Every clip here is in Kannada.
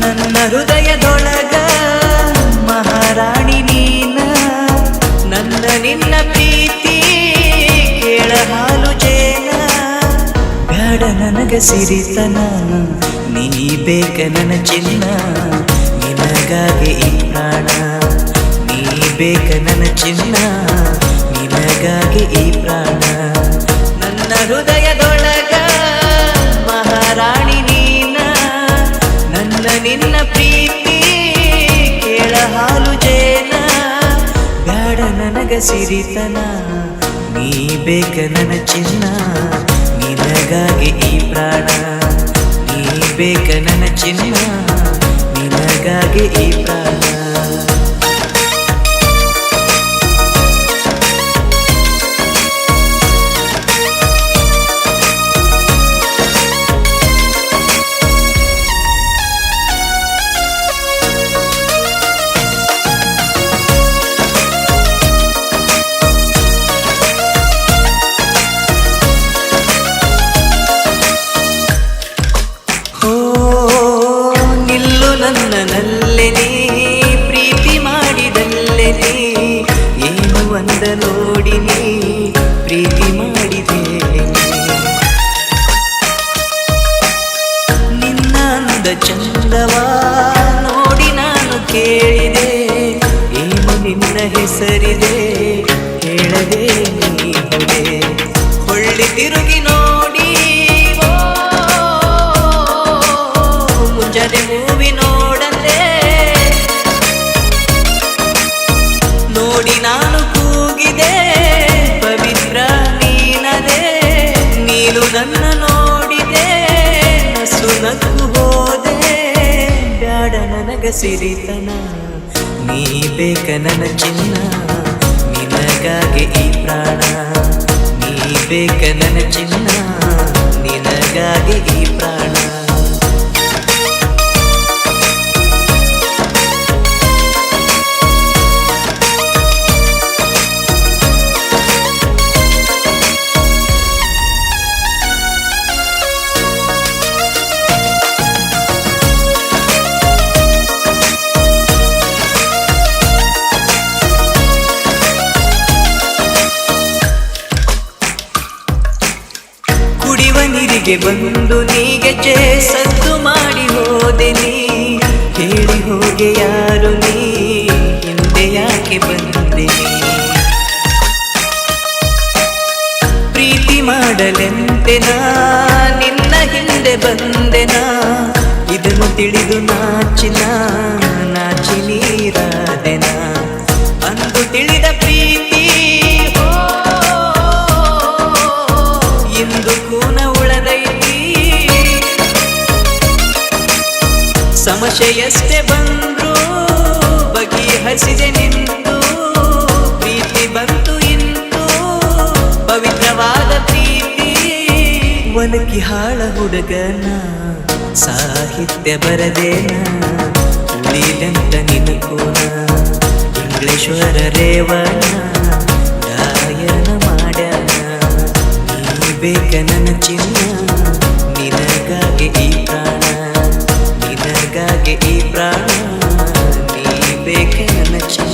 ನನ್ನ ಹೃದಯದೊಳಗ ಮಹಾರಾಣಿ ನೀನ, ನನ್ನ ನಿನ್ನ ಪ್ರೀತಿ ಕೇಳ ಹಾಲು ಜೇನ. ಬ್ಯಾಡ ನನಗ ಸಿರಿತನ, ನೀ ಬೇಕ ನನ್ನ ಚಿನ್ನ, ನಿನಗಾಗಿ ಈ ಪ್ರಾಣ. ನೀ ಬೇಕ ನನ್ನ ಚಿನ್ನ, ನಿನಗಾಗಿ ಈ ಪ್ರಾಣ. ನನ್ನ ಹೃದಯದೊಳಗ ಮಹಾರಾಣಿ ನೀನ, ನನ್ನ ನಿನ್ನ ಪ್ರೀತಿ ಕೇಳ ಹಾಲು ಜೇನ. ಬ್ಯಾಡ ನನಗ ಸಿರಿತನ, ನೀ ಬೇಕ ನನ್ನ ಚಿನ್ನ, ನಿನಗಾಗಿ ಈ ಪ್ರಾಣ. ನೀ ಬೇಕ ನನ್ನ ಚಿನ್ನ, ನಿನಗಾಗಿ ಈ ಪ್ರಾಣ. ನನ್ನನಲ್ಲೇ ನೀ ಪ್ರೀತಿ ಮಾಡಿದಲ್ಲೇ ನೀ, ಏನು ಅಂದ ನೋಡಿ ನೀ ಪ್ರೀತಿ ಮಾಡಿದೆ. ನಿನ್ನ ಅಂದ ಚಂದವಾ ನೋಡಿ ನಾನು ಕೇಳಿದೆ, ಏನು ನಿನ್ನ ಹೆಸರಿದೆ ಹೇಳದೆ ನೀ ಹೊಡೆ. ಹೊಳ್ಳಿ ತಿರುಗಿ ನೋಡಿ ಮುಂಜಾನೆ ಮೂವಿ ನೋಡಂದೆ, ನೋಡಿ ನಾನು ಕೂಗಿದೆ ಪವಿತ್ರ ನೀನದೆ. ನೀನು ನನ್ನ ನೋಡಿದೆ ನಸು ನಕ್ಕು ಹೋದೆ. ಬ್ಯಾಡ ನನಗ ಸಿರಿತನ, ನೀ ಬೇಕ ನನ್ನ ಚಿನ್ನ, ನಿನಗಾಗಿ ಈ ಪ್ರಾಣ. ನೀ ಬೇಕ ನನ್ನ ಚಿನ್ನ, ನಿನಗಾಗಿ ಈ ಪ್ರಾಣ. ನೀರಿಗೆ ಬಂದು ನೀಗೆ ಸದ್ದು ಮಾಡಿ ಹೋದೆ ನೀ, ಹೇಳಿ ಹೋಗೆ ಯಾರು ನೀ ಹಿಂದೆ ಯಾಕೆ ಬಂದೆ ನೀ. ಪ್ರೀತಿ ಮಾಡಲೆಂತೆನಾ ನಿನ್ನ ಹಿಂದೆ ಬಂದೆನಾ, ಇದನ್ನು ತಿಳಿದು ನಾಚಿನ ನಾಚಿ ನೀರಾದೆನಾ. ಅಂದು ತಿಳಿದ ಪ್ರೀತಿ ಇಂದು ಕೂನ ಉಳದೈತಿ. ಸಮಸ್ಯೆಯಷ್ಟೇ ಬಂದ್ರು ಬಗೆಹರಿಸಿದೆ ನಿಂತು, ಪ್ರೀತಿ ಬಂತು ಇಂತು ಪವಿತ್ರವಾದ ಪ್ರೀತಿ. ಒಲಕಿ ಹಾಳ ಹುಡುಗನ ಸಾಹಿತ್ಯ ಬರದೇನ, ಉಳಿದಂತ ನಿನಕೂನ ಇಂಗ್ಲೇಶ್ವರ ರೇವಣ ಗಾಯನ ಮಾಡ್ಯಾನ. ನೀ ಬೇಕ ನನ್ನ ಚಿನ್ನ, ನಿನಗಾಗಿ ಈ ಪ್ರಾಣ, ನಿನಗಾಗಿ ಈ ಪ್ರಾಣ. ನೀ ಬೇಕ ನನ್ನ ಚಿನ್ನ.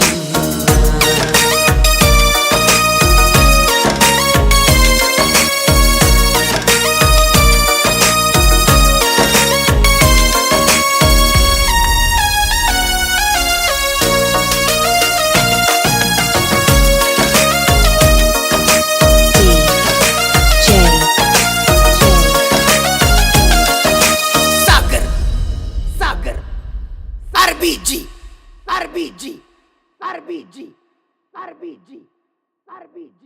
RBG